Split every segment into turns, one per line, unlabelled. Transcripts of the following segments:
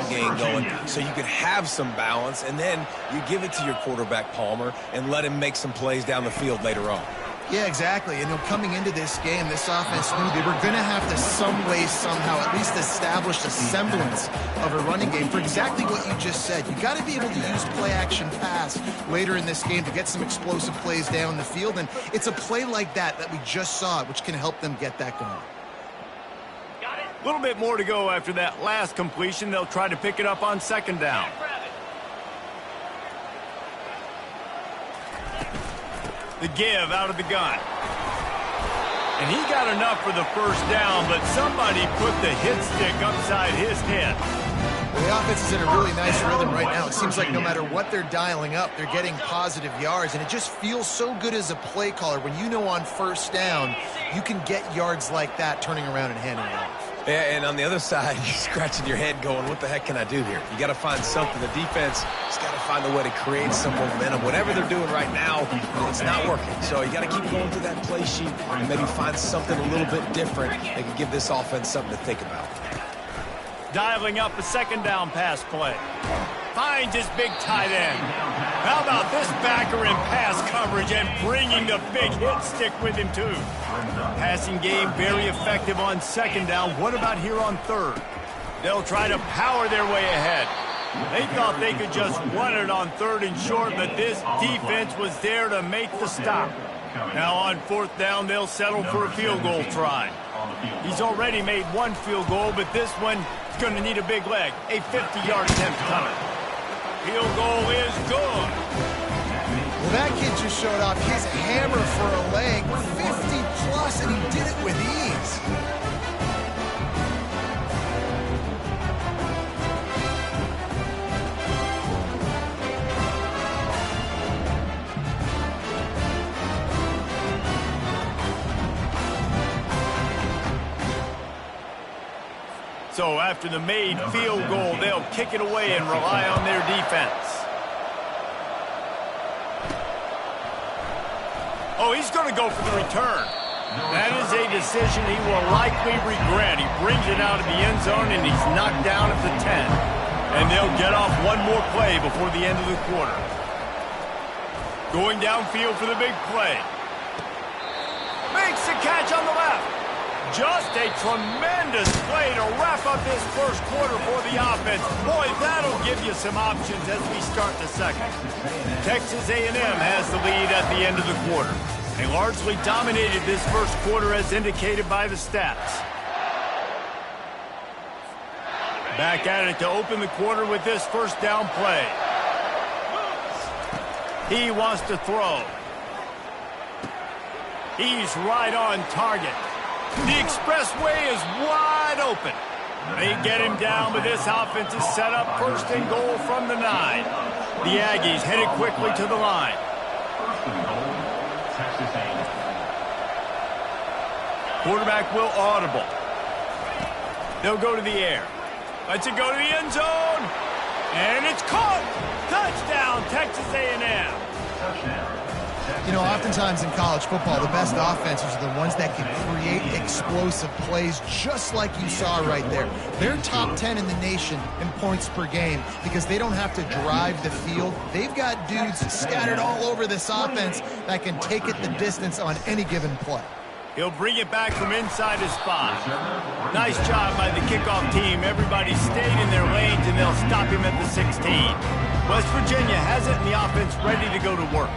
ground game going so you can have some balance, and then you give it to your quarterback, Palmer, and let him make some plays down the field later on.
Yeah, exactly. And coming into this game, this offense knew they were going to have to some way, somehow, at least establish a semblance of a running game for exactly what you just said. You got to be able to use play-action pass later in this game to get some explosive plays down the field. And it's a play like that we just saw, which can help them get that going.
A little bit more to go after that last completion. They'll try to pick it up on second down. The give out of the gun. And he got enough for the first down, but somebody put the hit stick upside his head.
Well, the offense is in a really nice rhythm right now. It seems like no matter what they're dialing up, they're getting positive yards, and it just feels so good as a play caller when you know on first down you can get yards like that turning around and handing it off.
Yeah, and on the other side, you're scratching your head going, what the heck can I do here? You got to find something. The defense has got to find a way to create some momentum. Whatever they're doing right now, it's not working. So you got to keep going through that play sheet and maybe find something a little bit different that can give this offense something to think about.
Dialing up a second down pass play. Finds his big tight end. How about this backer in pass coverage and bringing the big hit stick with him too? Passing game very effective on second down. What about here on third? They'll try to power their way ahead. They thought they could just run it on third and short, but this defense was there to make the stop. Now on fourth down, they'll settle for a field goal try. He's already made one field goal, but this one is going to need a big leg. A 50-yard attempt coming. Field goal is good.
Well, that kid just showed off his hammer for a leg, 50-plus, and he did it with ease.
So after the made field goal, they'll kick it away and rely on their defense. Oh, he's going to go for the return. That is a decision he will likely regret. He brings it out of the end zone, and he's knocked down at the 10. And they'll get off one more play before the end of the quarter. Going downfield for the big play. Makes the catch on the left. Just a tremendous play to wrap up this first quarter for the offense. Boy, that'll give you some options as we start the second. Texas A&M has the lead at the end of the quarter. They largely dominated this first quarter as indicated by the stats. Back at it to open the quarter with this first down play. He wants to throw. He's right on target. The expressway is wide open. They get him down, but this offense is set up first and goal from the 9. The Aggies headed quickly to the line. Quarterback will audible. They'll go to the air. Let's it go to the end zone. And it's caught. Touchdown, Texas A&M.
Touchdown. You know, oftentimes in college football, the best offenses are the ones that can create explosive plays just like you saw right there. They're top 10 in the nation in points per game because they don't have to drive the field. They've got dudes scattered all over this offense that can take it the distance on any given play.
He'll bring it back from inside his spot. Nice job by the kickoff team. Everybody stayed in their lanes, and they'll stop him at the 16. West Virginia has it, and the offense ready to go to work.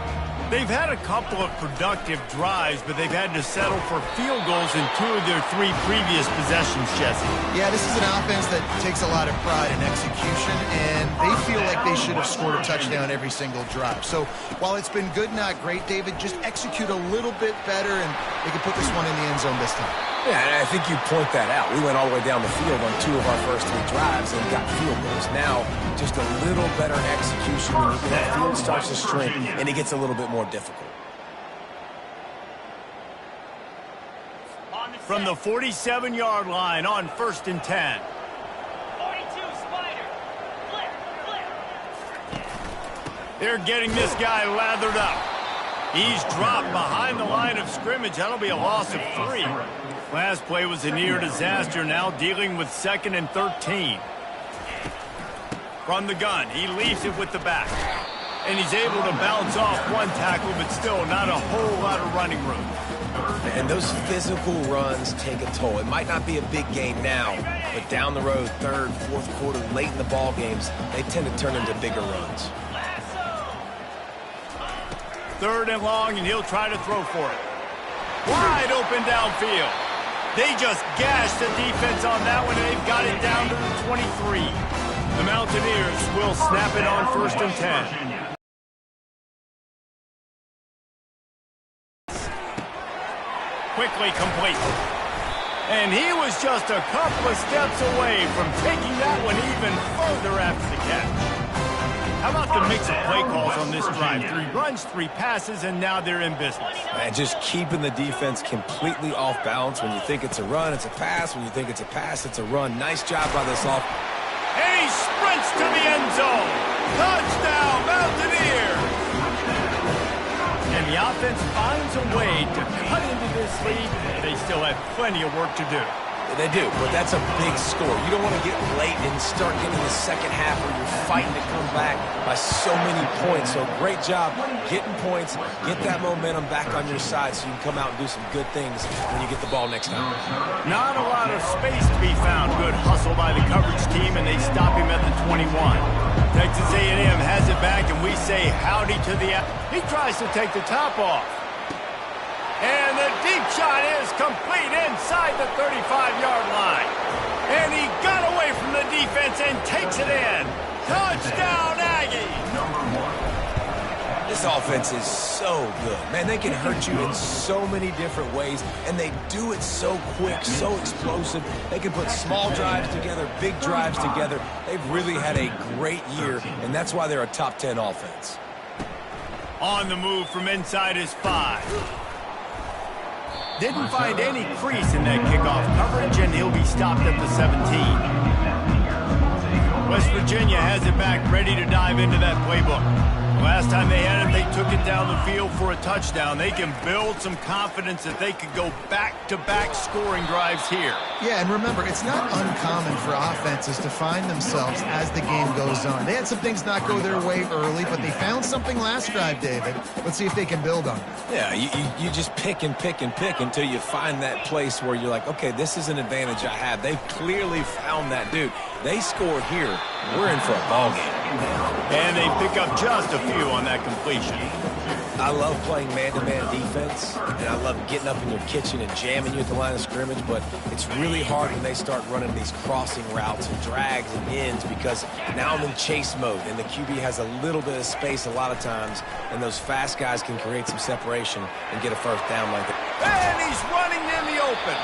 They've had a couple of productive drives, but they've had to settle for field goals in 2 of their 3 previous possessions, Jesse.
Yeah, this is an offense that takes a lot of pride in execution, and they feel like they should have scored a touchdown every single drive. So while it's been good, not great, David, just execute a little bit better, and they can put this one in the end zone this time.
Yeah, and I think you point that out. We went all the way down the field on 2 of our first 3 drives and got field goals. Now, just a little better execution when that field starts to shrink and it gets a little bit more difficult.
From the 47-yard line on 1st and 10.
42 Spider. Flip.
They're getting this guy lathered up. He's dropped behind the line of scrimmage. That'll be a loss of 3. Last play was a near disaster, now dealing with 2nd and 13. From the gun, he leaves it with the back. And he's able to bounce off one tackle, but still not a whole lot of running room.
And those physical runs take a toll. It might not be a big gain now, but down the road, third, fourth quarter, late in the ball games, they tend to turn into bigger runs.
Third and long, and he'll try to throw for it. Wide open downfield. They just gashed the defense on that one, and they've got it down to the 23. The Mountaineers will snap it on 1st and 10. Quickly complete. And he was just a couple of steps away from taking that one even further after the catch. How about the mix of play calls on this drive? 3 runs, 3 passes, and now they're in business.
And just keeping the defense completely off balance. When you think it's a run, it's a pass. When you think it's a pass, it's a run. Nice job by this offense.
And he sprints to the end zone. Touchdown, Mountaineers! And the offense finds a way to cut into this lead. They still have plenty of work to do.
They do, but that's a big score. You don't want to get late and start getting the second half where you're fighting to come back by so many points. So great job getting points, get that momentum back on your side so you can come out and do some good things when you get the ball next time.
Not a lot of space to be found. Good hustle by the coverage team, and they stop him at the 21. Texas A&M has it back, and we say howdy to the... He tries to take the top off. And the deep shot is complete inside the 35-yard line. And he got away from the defense and takes it in. Touchdown, Aggies!
This offense is so good. Man, they can hurt you in so many different ways, and they do it so quick, so explosive. They can put small drives together, big drives together. They've really had a great year, and that's why they're a top 10 offense.
On the move from inside his 5. Didn't find any crease in that kickoff coverage, and he'll be stopped at the 17. West Virginia has it back, ready to dive into that playbook. Last time they had it, they took it down the field for a touchdown. They can build some confidence that they could go back-to-back scoring drives here.
Yeah, and remember, it's not uncommon for offenses to find themselves as the game goes on. They had some things not go their way early, but they found something last drive, David. Let's see if they can build on it.
Yeah, you just pick and pick and pick until you find that place where you're like, okay, this is an advantage I have. They've clearly found that, dude. They scored here. We're in for a ball game.
And they pick up just a few on that completion.
I love playing man-to-man defense, and I love getting up in your kitchen and jamming you at the line of scrimmage, but it's really hard when they start running these crossing routes and drags and ends because now I'm in chase mode, and the QB has a little bit of space a lot of times, and those fast guys can create some separation and get a first down like that.
And he's running in the open.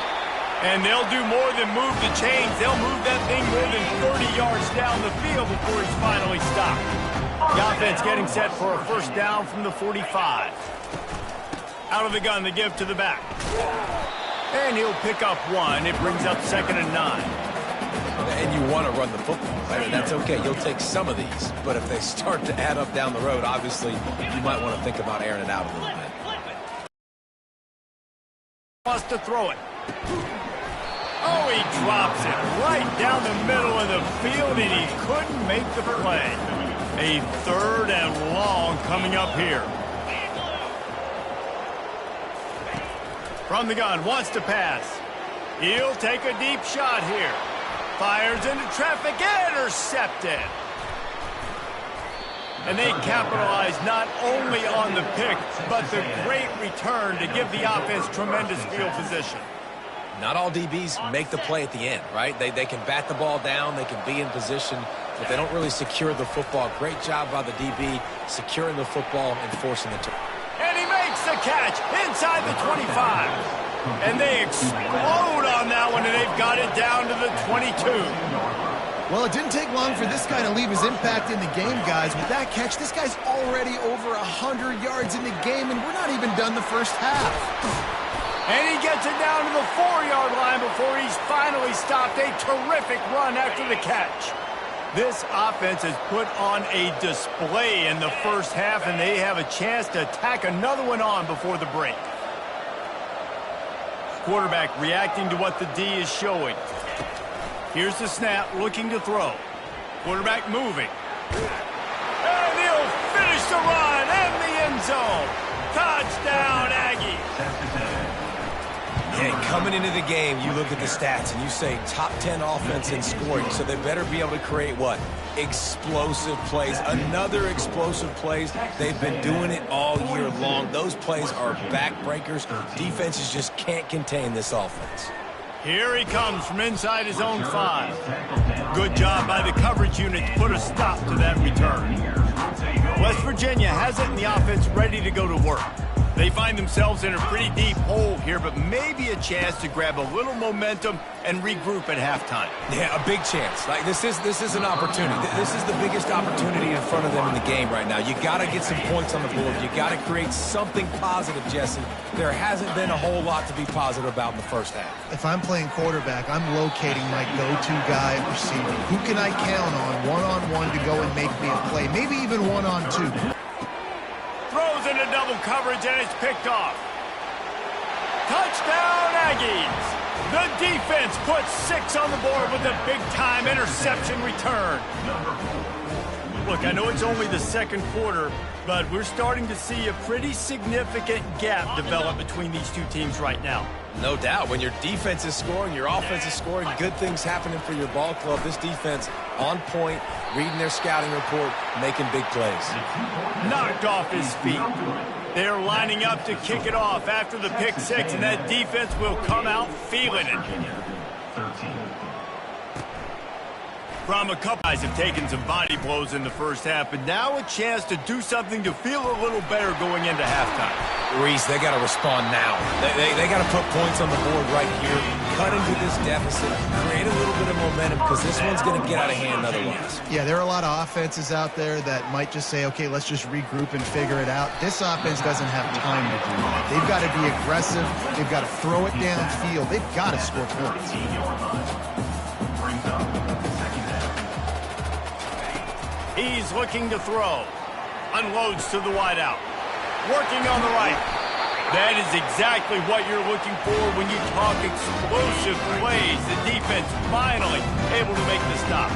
And they'll do more than move the chains. They'll move that thing more than 30 yards down the field before he's finally stopped. The offense getting set for a first down from the 45. Out of the gun, the give to the back. And he'll pick up 1. It brings up 2nd and 9.
And you want to run the football. I mean, that's okay. You'll take some of these. But if they start to add up down the road, obviously, you might want to think about airing it out a little bit.
Wants to throw it. Oh, he drops it right down the middle of the field, and he couldn't make the play. A 3rd and long coming up here. From the gun, wants to pass. He'll take a deep shot here. Fires into traffic, intercepted. And they capitalize not only on the pick, but the great return to give the offense tremendous field position.
Not all DBs make the play at the end, right? They can bat the ball down, they can be in position, but they don't really secure the football. Great job by the DB securing the football and forcing the turn.
And he makes the catch inside the 25. And they explode on that one, and they've got it down to the 22.
Well, it didn't take long for this guy to leave his impact in the game, guys. With that catch, this guy's already over 100 yards in the game, and we're not even done the first half.
And he gets it down to the 4-yard line before he's finally stopped. A terrific run after the catch. This offense has put on a display in the first half, and they have a chance to tack another one on before the break. Quarterback reacting to what the D is showing. Here's the snap, looking to throw. Quarterback moving. And he'll finish the run and the end zone. Touchdown, Aggies.
Yeah, coming into the game, you look at the stats and you say top 10 offense in scoring, so they better be able to create what? Explosive plays. Another explosive plays. They've been doing it all year long. Those plays are backbreakers. Defenses just can't contain this offense.
Here he comes from inside his own 5. Good job by the coverage unit to put a stop to that return. West Virginia has it in the offense ready to go to work. They find themselves in a pretty deep hole here, but maybe a chance to grab a little momentum and regroup at halftime.
Yeah, a big chance. Like this is an opportunity. This is the biggest opportunity in front of them in the game right now. You got to get some points on the board. You got to create something positive, Jesse. There hasn't been a whole lot to be positive about in the first half.
If I'm playing quarterback, I'm locating my go-to guy at receiver. Who can I count on one-on-one to go and make me a play? Maybe even one-on-two.
Throws into double coverage, and it's picked off. Touchdown, Aggies! The defense puts 6 on the board with a big-time interception return. Look, I know it's only the second quarter, but we're starting to see a pretty significant gap develop between these two teams right now.
No doubt. When your defense is scoring, your offense is scoring, good things happening for your ball club. This defense on point, reading their scouting report, making big plays.
Knocked off his feet. They're lining up to kick it off after the pick 6, and that defense will come out feeling it. From a couple guys have taken some body blows in the first half, but now a chance to do something to feel a little better going into halftime.
Reese, they got to respond now. They got to put points on the board right here, cut into this deficit, create a little bit of momentum, because this one's going to get out of hand otherwise.
Yeah, there are a lot of offenses out there that might just say, okay, let's just regroup and figure it out. This offense doesn't have time to do that. They've got to be aggressive. They've got to throw it downfield. They've got to score points.
He's looking to throw. Unloads to the wideout. Working on the right. That is exactly what you're looking for when you talk explosive plays. The defense finally able to make the stop.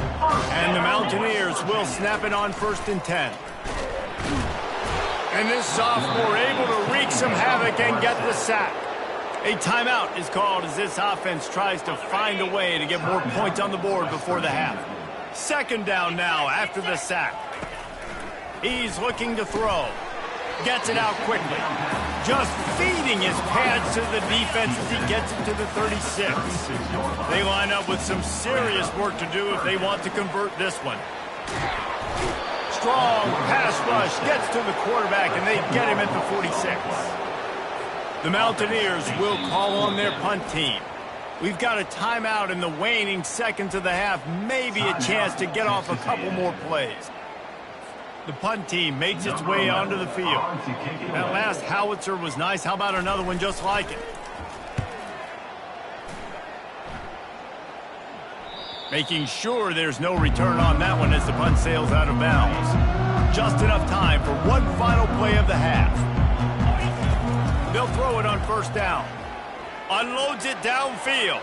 And the Mountaineers will snap it on 1st and 10. And this sophomore able to wreak some havoc and get the sack. A timeout is called as this offense tries to find a way to get more points on the board before the half. 2nd down now after the sack. He's looking to throw. Gets it out quickly. Just feeding his pads to the defense as he gets it to the 36. They line up with some serious work to do if they want to convert this one. Strong pass rush gets to the quarterback, and they get him at the 46. The Mountaineers will call on their punt team. We've got a timeout in the waning seconds of the half, maybe a chance to get off a couple more plays. The punt team makes its way onto the field. That last howitzer was nice. How about another one just like it? Making sure there's no return on that one as the punt sails out of bounds. Just enough time for one final play of the half. They'll throw it on 1st down. Unloads it downfield.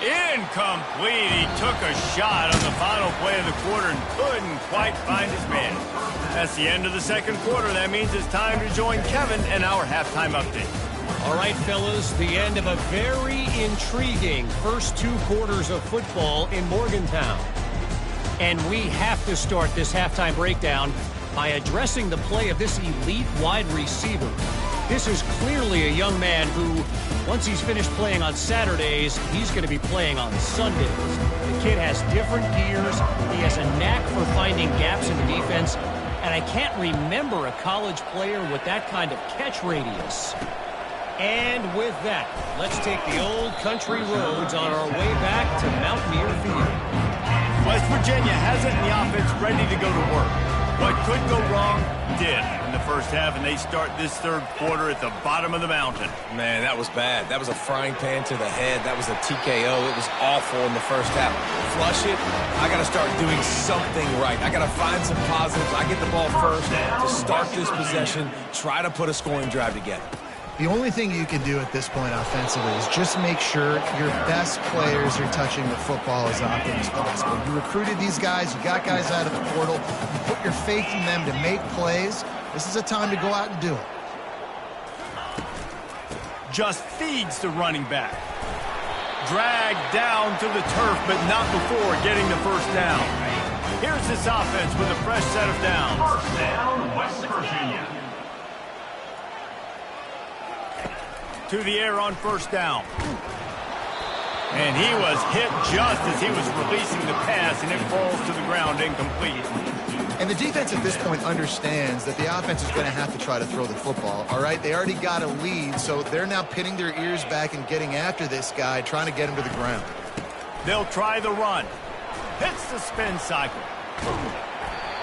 Incomplete. He took a shot on the final play of the quarter and couldn't quite find his man. That's the end of the 2nd quarter. That means it's time to join Kevin and our halftime update.
All right, fellas, the end of a very intriguing first 2 quarters of football in Morgantown. And we have to start this halftime breakdown by addressing the play of this elite wide receiver. This is clearly a young man who, once he's finished playing on Saturdays, he's going to be playing on Sundays. The kid has different gears. He has a knack for finding gaps in the defense. And I can't remember a college player with that kind of catch radius. And with that, let's take the old country roads on our way back to Mountaineer Field.
West Virginia has it in the offense ready to go to work. What could go wrong did in the first half, and they start this 3rd quarter at the bottom of the mountain.
Man, that was bad. That was a frying pan to the head. That was a TKO. It was awful in the first half. Flush it. I got to start doing something right. I got to find some positives. I get the ball first to start this possession, try to put a scoring drive together.
The only thing you can do at this point offensively is just make sure your best players are touching the football as often as possible. You recruited these guys, you got guys out of the portal, you put your faith in them to make plays. This is a time to go out and do it.
Just feeds the running back. Dragged down to the turf, but not before getting the first down. Here's this offense with a fresh set of downs.
First down, West Virginia.
To the air on first down. And he was hit just as he was releasing the pass, and it falls to the ground incomplete.
And the defense at this point understands that the offense is going to have to try to throw the football, all right? They already got a lead, so they're now pinning their ears back and getting after this guy, trying to get him to the ground.
They'll try the run. Hits the spin cycle.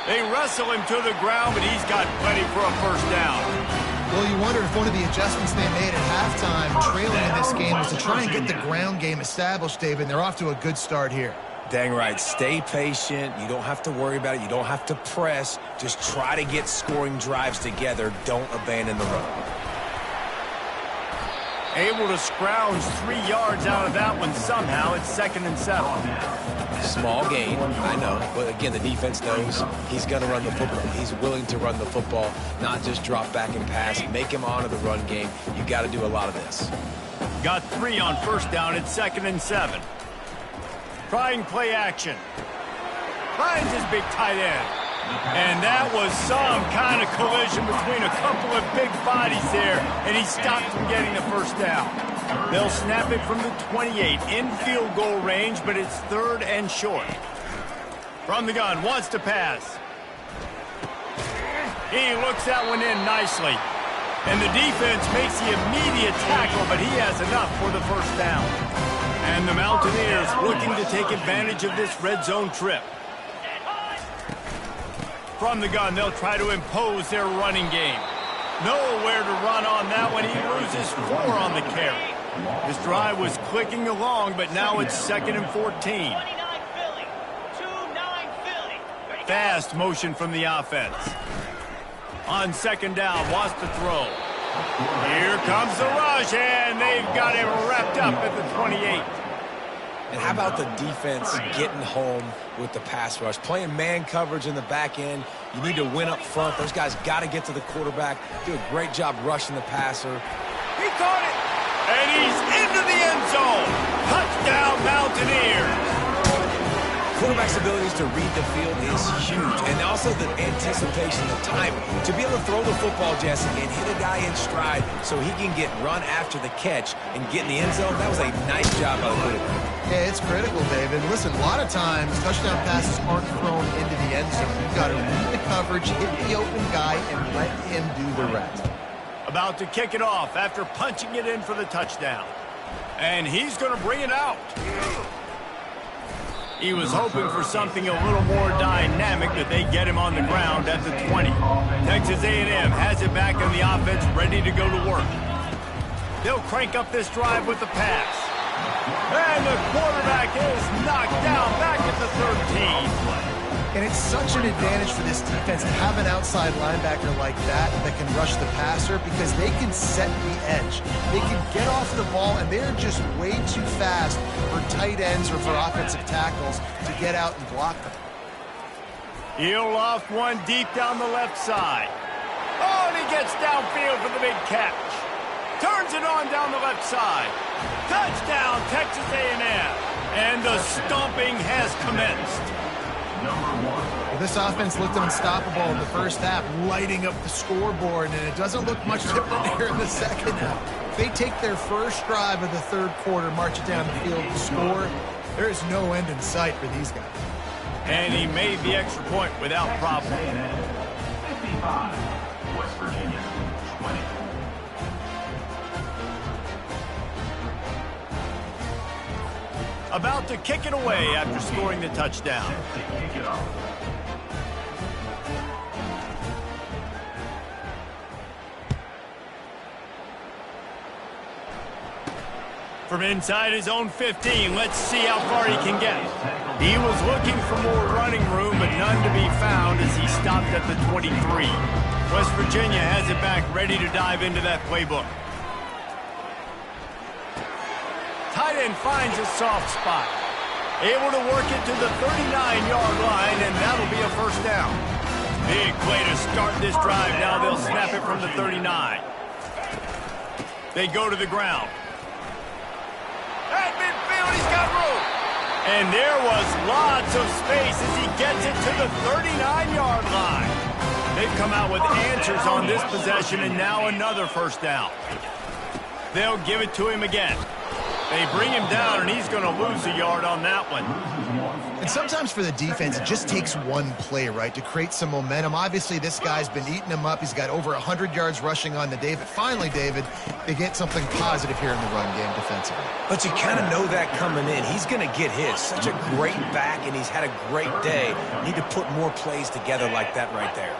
They wrestle him to the ground, but he's got plenty for a first down.
Well, you wonder if one of the adjustments they made at halftime, trailing in this game, was to try and get the ground game established, David, and they're off to a good start here.
Dang right. Stay patient. You don't have to worry about it. You don't have to press. Just try to get scoring drives together. Don't abandon the run.
Able to scrounge 3 yards out of that one somehow. It's 2nd and 7.
Small gain, I know. But again, the defense knows he's going to run the football. He's willing to run the football, not just drop back and pass. Make him honor the run game. You got to do a lot of this.
Got 3 on first down. It's 2nd and 7. Trying play action. Finds his big tight end. And that was some kind of collision between a couple of big bodies there, and he stopped from getting the first down. They'll snap it from the 28 in field goal range, but it's 3rd and short. From the gun, wants to pass. He looks that one in nicely. And the defense makes the immediate tackle, but he has enough for the first down. And the Mountaineers looking to take advantage of this red zone trip. From the gun, they'll try to impose their running game. Nowhere to run on that one. He loses 4 on the carry. This drive was clicking along, but now it's 2nd and 14.
29 Philly. 2-9 Philly.
Fast motion from the offense. On 2nd down, wants to throw. Here comes the rush, and they've got him wrapped up at the 28.
And how about the defense getting home with the pass rush? Playing man coverage in the back end. You need to win up front. Those guys got to get to the quarterback. Do a great job rushing the passer.
He caught it, and he's into the end zone. Touchdown, Mountaineers.
Quarterback's abilities to read the field is huge, and also the anticipation, the timing. To be able to throw the football, Jesse, and hit a guy in stride so he can get run after the catch and get in the end zone, that was a nice job by the quarterback.
Yeah, it's critical, David. Listen, a lot of times touchdown passes aren't thrown into the end zone. You've got to read the coverage, hit the open guy, and let him do the rest.
About to kick it off after punching it in for the touchdown. And he's going to bring it out. He was hoping for something a little more dynamic, but they get him on the ground at the 20. Texas A&M has it back on the offense, ready to go to work. They'll crank up this drive with the pass. And the quarterback is knocked down back at the 13.
And it's such an advantage for this defense to have an outside linebacker like that can rush the passer because they can set the edge. They can get off the ball, and they're just way too fast for tight ends or for offensive tackles to get out and block them.
He'll loft one deep down the left side. Oh, and he gets downfield for the big catch. Turns it on down the left side. Touchdown, Texas A&M. And the stomping has commenced.
Well, this offense looked unstoppable in the first half, lighting up the scoreboard, and it doesn't look much different here in the second half. If they take their first drive of the third quarter, march it down the field to score, there is no end in sight for these guys.
And he made the extra point without problem.
55, West Virginia, 20.
About to kick it away after scoring the touchdown. From inside his own 15, let's see how far he can get. He was looking for more running room, but none to be found as he stopped at the 23. West Virginia has it back, ready to dive into that playbook. Tight end finds a soft spot. Able to work it to the 39-yard line, and that'll be a first down. Big play to start this drive. Now they'll snap it from the 39. They go to the ground. At midfield, he's got room. And there was lots of space as he gets it to the 39-yard line. They've come out with answers on this possession, and now another first down. They'll give it to him again. They bring him down, and he's going to lose a yard on that one.
And sometimes for the defense, it just takes one play, right, to create some momentum. Obviously, this guy's been eating him up. He's got over 100 yards rushing on the day. But finally, David, they get something positive here in the run game defensively.
But you kind of know that coming in. He's going to get his. Such a great back, and he's had a great day. Need to put more plays together like that right there.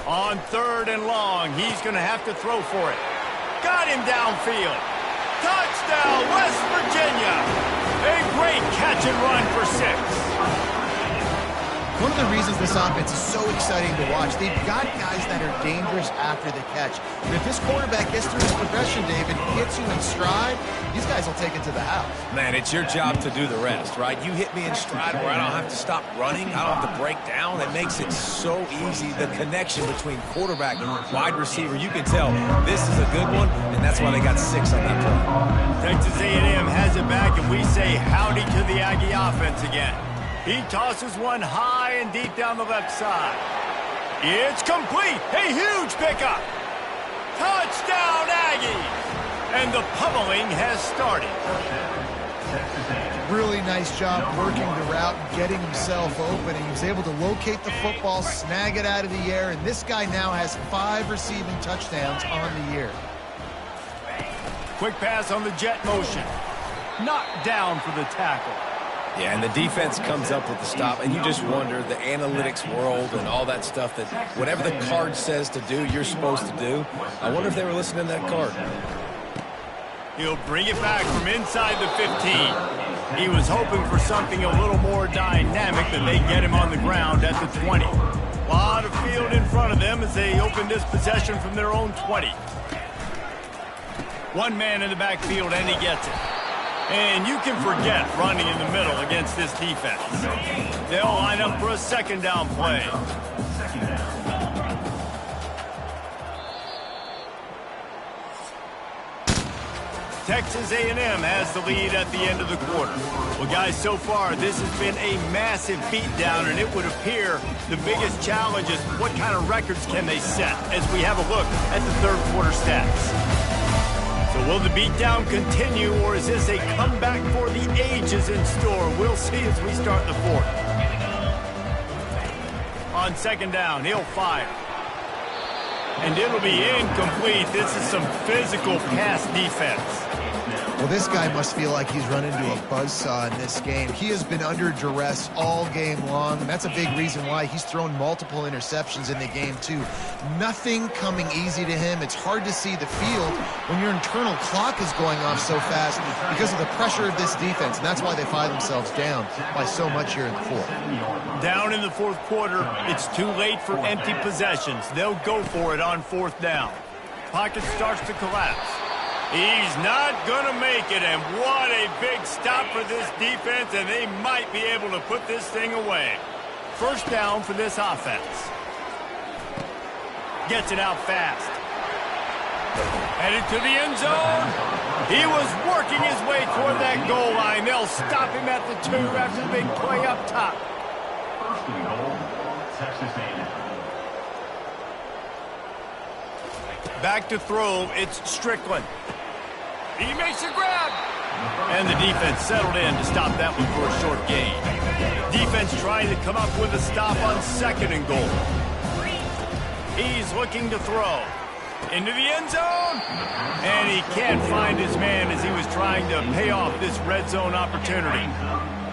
On 3rd and long, he's going to have to throw for it. Got him downfield. Touchdown, West Virginia. A great catch and run for 6.
One of the reasons this offense is so exciting to watch, they've got guys that are dangerous after the catch. But if this quarterback gets through his progression, David, hits you in stride, these guys will take it to the house.
Man, it's your job to do the rest, right? You hit me in stride where I don't have to stop running. I don't have to break down. It makes it so easy. The connection between quarterback and wide receiver, you can tell this is a good one, and that's why they got 6 on that play.
Texas A&M has it back, and we say howdy to the Aggie offense again. He tosses one high and deep down the left side. It's complete. A huge pickup. Touchdown, Aggies. And the pummeling has started.
Really nice job working the route and getting himself open. And he was able to locate the football, snag it out of the air, and this guy now has 5 receiving touchdowns on the year.
Quick pass on the jet motion. Knocked down for the tackle.
Yeah, and the defense comes up with the stop, and you just wonder, the analytics world and all that stuff, that whatever the card says to do, you're supposed to do. I wonder if they were listening to that card.
He'll bring it back from inside the 15. He was hoping for something a little more dynamic, but they get him on the ground at the 20. A lot of field in front of them as they open this possession from their own 20. One man in the backfield, and he gets it. And you can forget running in the middle against this defense. They'll line up for a 2nd down play. Texas A&M has the lead at the end of the quarter. Well, guys, so far, this has been a massive beatdown, and it would appear the biggest challenge is what kind of records can they set as we have a look at the 3rd quarter stats. So will the beatdown continue, or is this a comeback for the ages in store? We'll see as we start the 4th. On 2nd down, he'll fire. And it'll be incomplete. This is some physical pass defense.
Well, this guy must feel like he's run into a buzzsaw in this game. He has been under duress all game long, and that's a big reason why he's thrown multiple interceptions in the game, too. Nothing coming easy to him. It's hard to see the field when your internal clock is going off so fast because of the pressure of this defense, and that's why they find themselves down by so much here in the 4th.
Down in the 4th quarter, it's too late for empty possessions. They'll go for it on 4th down. Pocket starts to collapse. He's not going to make it, and what a big stop for this defense, and they might be able to put this thing away. 1st down for this offense. Gets it out fast. Headed to the end zone. He was working his way toward that goal line. They'll stop him at the 2 after the big play up top.
1st and goal, Texas A&M.
Back to throw, it's Strickland. He makes a grab. And the defense settled in to stop that one for a short gain. Defense trying to come up with a stop on 2nd and goal. He's looking to throw. Into the end zone. And he can't find his man as he was trying to pay off this red zone opportunity.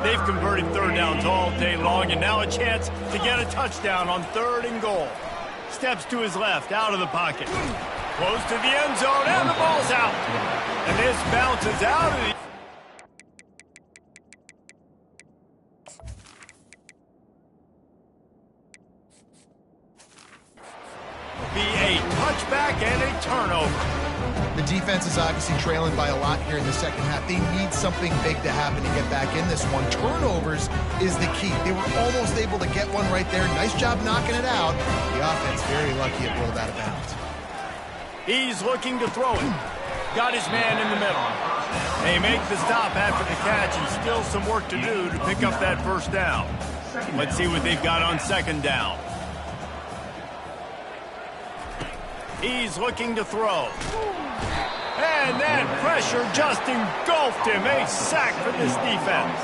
They've converted 3rd downs all day long, and now a chance to get a touchdown on 3rd and goal. Steps to his left, out of the pocket. Close to the end zone, and the ball's out. And this bounces out of the... Be a touchback and a turnover.
The defense is obviously trailing by a lot here in the second half. They need something big to happen to get back in this one. Turnovers is the key. They were almost able to get one right there. Nice job knocking it out. The offense very lucky it rolled out of bounds.
He's looking to throw it. Got his man in the middle. They make the stop after the catch, and still some work to do to pick up that first down. Let's see what they've got on second down. He's looking to throw. And that pressure just engulfed him. A sack for this defense.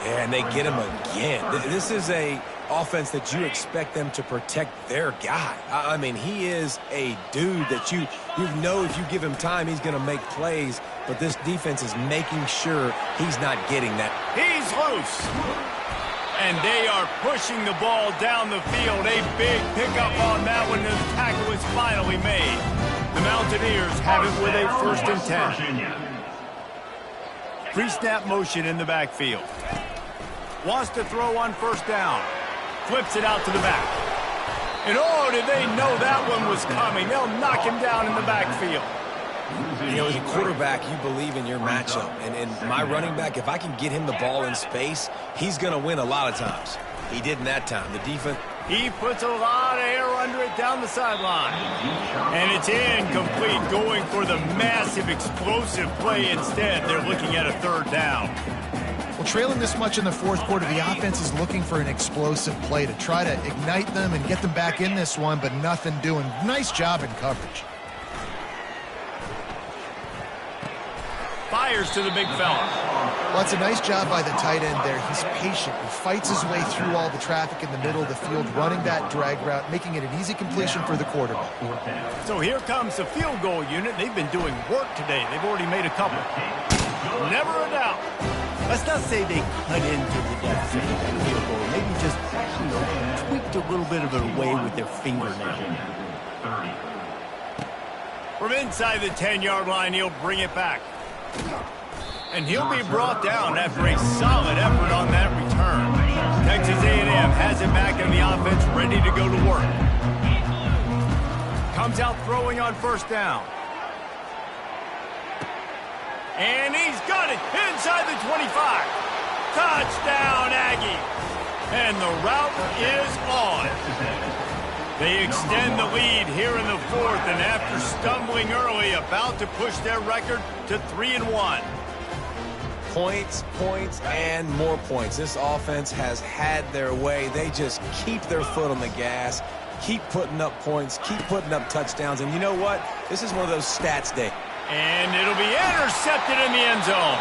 Yeah, and they get him again. This is a offense that you expect them to protect their guy. I mean, he is a dude that you know if you give him time, he's going to make plays. But this defense is making sure he's not getting that.
He's loose. And they are pushing the ball down the field. A big pickup on that one, and the tackle is finally made. The Mountaineers have it with a 1st and 10. Pre-snap motion in the backfield. Wants to throw on 1st down. Flips it out to the back. And oh, did they know that one was coming. They'll knock him down in the backfield.
You know, as a quarterback, you believe in your matchup. And my running back, if I can get him the ball in space, he's going to win a lot of times. He didn't that time. The defense...
He puts a lot of air under it down the sideline. And it's incomplete, going for the massive explosive play instead. They're looking at a 3rd down.
Well, trailing this much in the 4th quarter, the offense is looking for an explosive play to try to ignite them and get them back in this one, but nothing doing. Nice job in coverage.
Fires to the big fella.
Well, it's a nice job by the tight end there. He's patient. He fights his way through all the traffic in the middle of the field, running that drag route, making it an easy completion for the quarterback.
So here comes the field goal unit. They've been doing work today. They've already made a couple. Never a doubt. Let's not say they cut into the deficit with that field goal. Maybe just, tweaked a little bit of it away with their fingernail. From inside the 10-yard line, he'll bring it back. And he'll be brought down after a solid effort on that return. Texas A&M has it back in the offense, ready to go to work. Comes out throwing on 1st down. And he's got it inside the 25. Touchdown, Aggie. And the route is on. They extend the lead here in the 4th, and after stumbling early, about to push their record to 3-1.
Points, points, and more points. This offense has had their way. They just keep their foot on the gas, keep putting up points, keep putting up touchdowns. And you know what? This is one of those stats days.
And it'll be intercepted in the end zone.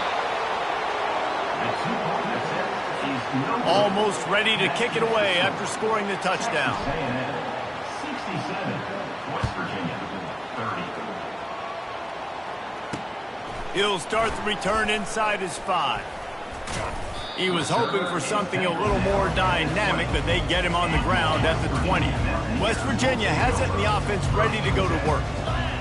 Almost ready to kick it away after scoring the touchdown.
67, West Virginia, 30.
He'll start the return inside his 5. He was hoping for something a little more dynamic, but they get him on the ground at the 20. West Virginia has it in the offense ready to go to work.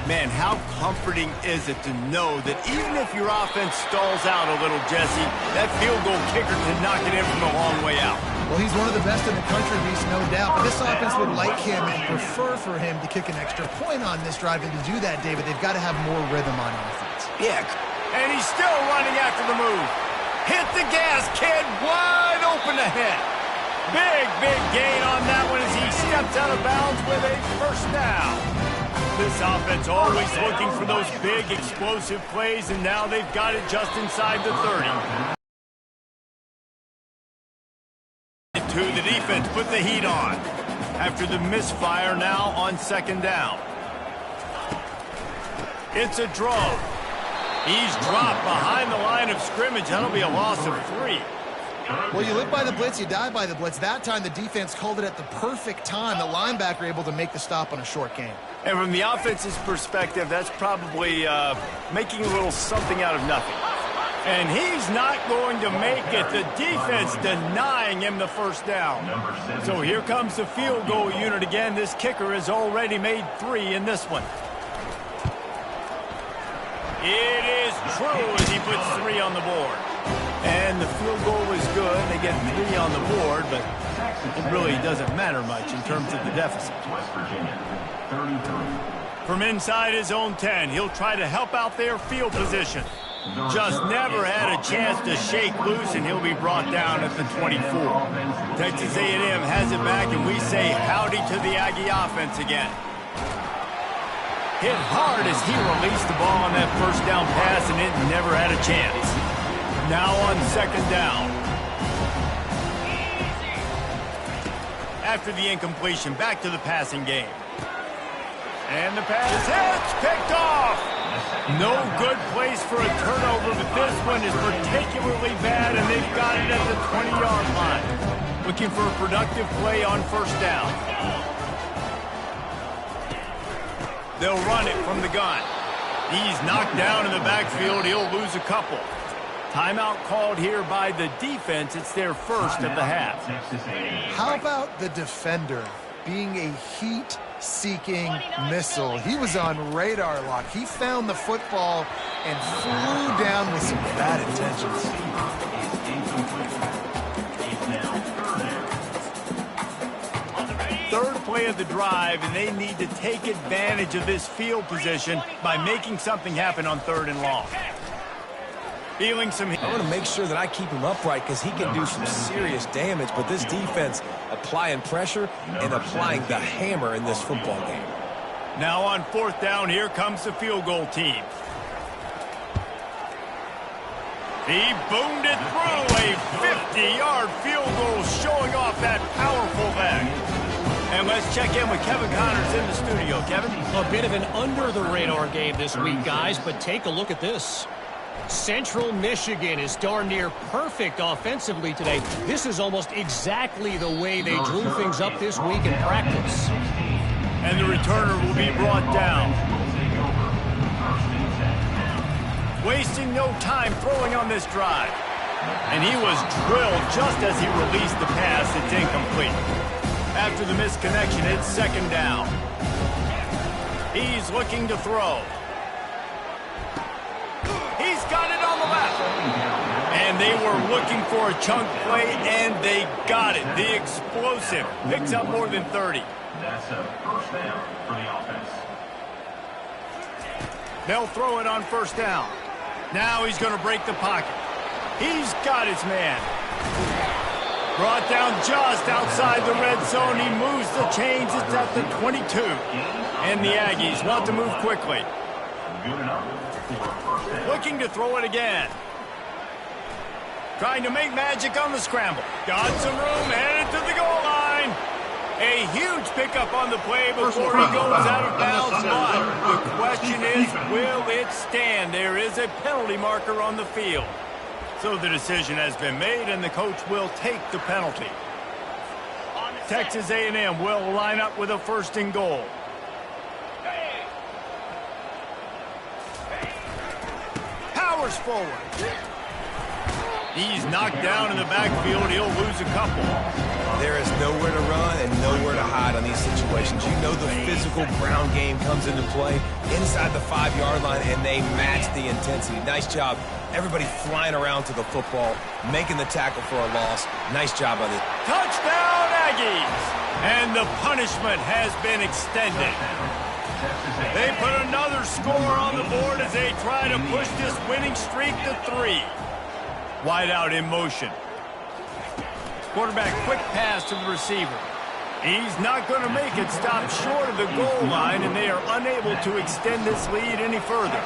Man, how comforting is it to know that even if your offense stalls out a little, Jesse, that field goal kicker can knock it in from a long way out.
Well, he's one of the best in the country, Reese, no doubt. But this offense would like him and prefer for him to kick an extra point on this drive. And to do that, David, they've got to have more rhythm on offense.
Yeah.
And he's still running after the move. Hit the gas, kid. Wide open ahead. Big gain on that one as he steps out of bounds with a 1st down. This offense always looking for those big, explosive plays, and now they've got it just inside the 30. The defense put the heat on. After the misfire, now on 2nd down. It's a draw. He's dropped behind the line of scrimmage. That'll be a loss of 3.
Well, you live by the blitz, you die by the blitz. That time, the defense called it at the perfect time. The linebacker able to make the stop on a short gain.
And from the offense's perspective, that's probably making a little something out of nothing. And he's not going to make it. The defense denying him the 1st down. So here comes the field goal unit again. This kicker has already made 3 in this one. It is true as he puts 3 on the board. And the field goal was good. They get 3 on the board, but it really doesn't matter much in terms of the deficit.
West Virginia, 33.
From inside his own 10, he'll try to help out their field position. Just never had a chance to shake loose, and he'll be brought down at the 24. Texas A&M has it back, and we say howdy to the Aggie offense again. Hit hard as he released the ball on that first down pass, and it never had a chance. Now on second down. After the incompletion, back to the passing game. And the pass hits, picked off. No good place for a turnover, but this one is particularly bad, and they've got it at the 20-yard line. Looking for a productive play on first down. They'll run it from the gun. He's knocked down in the backfield. He'll lose a couple. Timeout called here by the defense. It's their first of the half.
How about the defender being a heat-seeking missile? He was on radar lock. He found the football and flew down with some bad intentions.
Third play of the drive, and they need to take advantage of this field position by making something happen on 3rd and long. Feeling some...
I want to make sure that I keep him upright because he can do some serious damage, but this defense applying pressure and applying the hammer in this football game.
Now on 4th down, here comes the field goal team. He boomed it through a 50-yard field goal, showing off that powerful leg. And let's check in with Kevin Connors in the studio. Kevin?
A bit of an under-the-radar game this week, guys, but take a look at this. Central Michigan is darn near perfect offensively today. This is almost exactly the way they drew things up this week in practice.
And the returner will be brought down. Wasting no time throwing on this drive. And he was drilled just as he released the pass. It's incomplete. After the misconnection, it's second down. He's looking to throw. He's got it on the left. And they were looking for a chunk play, and they got it. The explosive picks up more than 30.
That's a first down for the offense.
They'll throw it on first down. Now he's going to break the pocket. He's got his man. Brought down just outside the red zone. He moves the chains. It's at the 22. And the Aggies want to move quickly.
Good enough for a first down.
Looking to throw it again. Trying to make magic on the scramble. Got some room, headed to the goal line. A huge pickup on the play before he goes out of bounds. But the question is, will it stand? There is a penalty marker on the field. So the decision has been made, and the coach will take the penalty. Texas A&M will line up with a 1st and goal. Powers forward. He's knocked down in the backfield. He'll lose a couple.
There is nowhere to run and nowhere to hide on these situations. You know the physical ground game comes into play inside the 5-yard line, and they match the intensity. Nice job. Everybody flying around to the football, making the tackle for a loss. Nice job on this.
Touchdown, Aggies! And the punishment has been extended. They put another score on the board as they try to push this winning streak to 3. Wide out in motion. Quarterback quick pass to the receiver. He's not going to make it. Stop short of the goal line, and they are unable to extend this lead any further.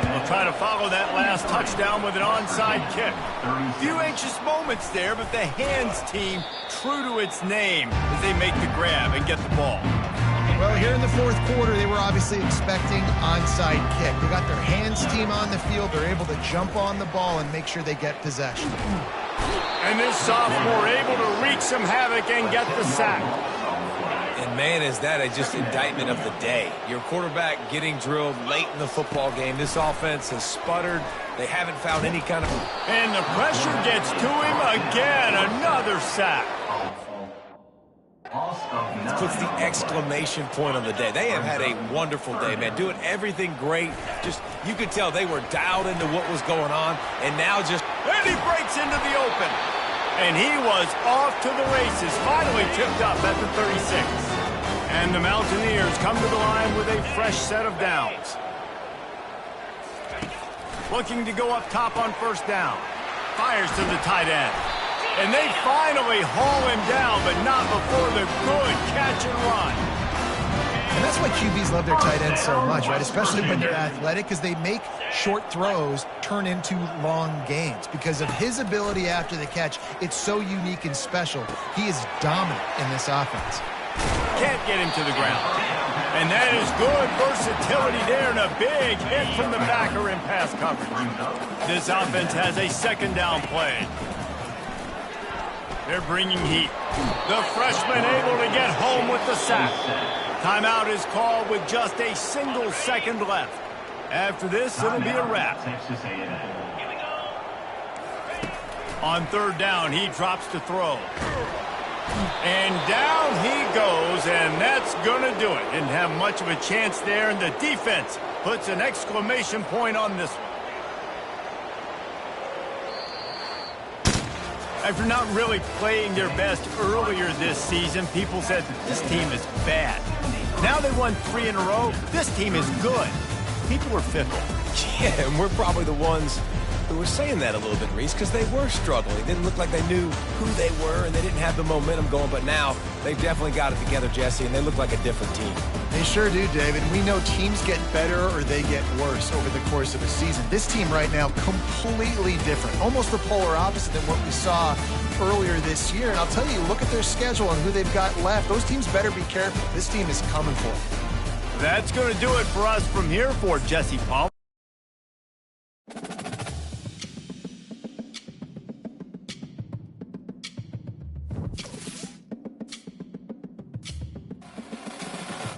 They'll try to follow that last touchdown with an onside kick. Few anxious moments there, but the hands team true to its name as they make the grab and get the ball.
Well, here in the 4th quarter, they were obviously expecting onside kick. They got their hands team on the field. They're able to jump on the ball and make sure they get possession.
And this sophomore able to wreak some havoc and get the sack.
And man, is that a just indictment of the day. Your quarterback getting drilled late in the football game. This offense has sputtered. They haven't found any kind of...
And the pressure gets to him again. Another sack.
This puts the exclamation point on the day. They have had a wonderful day, man. Doing everything great. Just You could tell they were dialed into what was going on, and now just...
And he breaks into the open. And he was off to the races, finally tipped up at the 36. And the Mountaineers come to the line with a fresh set of downs. Looking to go up top on first down. Fires to the tight end. And they finally haul him down, but not before the good catch and run.
And that's why QBs love their tight ends so much, right? Especially when they're athletic, because they make short throws turn into long gains. Because of his ability after the catch, it's so unique and special. He is dominant in this offense.
Can't get him to the ground. And that is good versatility there, and a big hit from the backer in pass coverage. This offense has a second down play. They're bringing heat. The freshman able to get home with the sack. Timeout is called with just a single second left. After this, it'll be a wrap. On third down, he drops to throw. And down he goes, and that's going to do it. Didn't have much of a chance there, and the defense puts an exclamation point on this one. After not really playing their best earlier this season, people said this team is bad. Now they won 3 in a row. This team is good. People are fickle.
Yeah, and we're probably the ones who were saying that a little bit, Reese, because they were struggling. It didn't look like they knew who they were, and they didn't have the momentum going. But now they've definitely got it together, Jesse, and they look like a different team.
They sure do, David. We know teams get better or they get worse over the course of a season. This team right now, completely different. Almost the polar opposite than what we saw earlier this year. And I'll tell you, look at their schedule and who they've got left. Those teams better be careful. This team is coming for them.
That's going to do it for us from here for Jesse Palmer.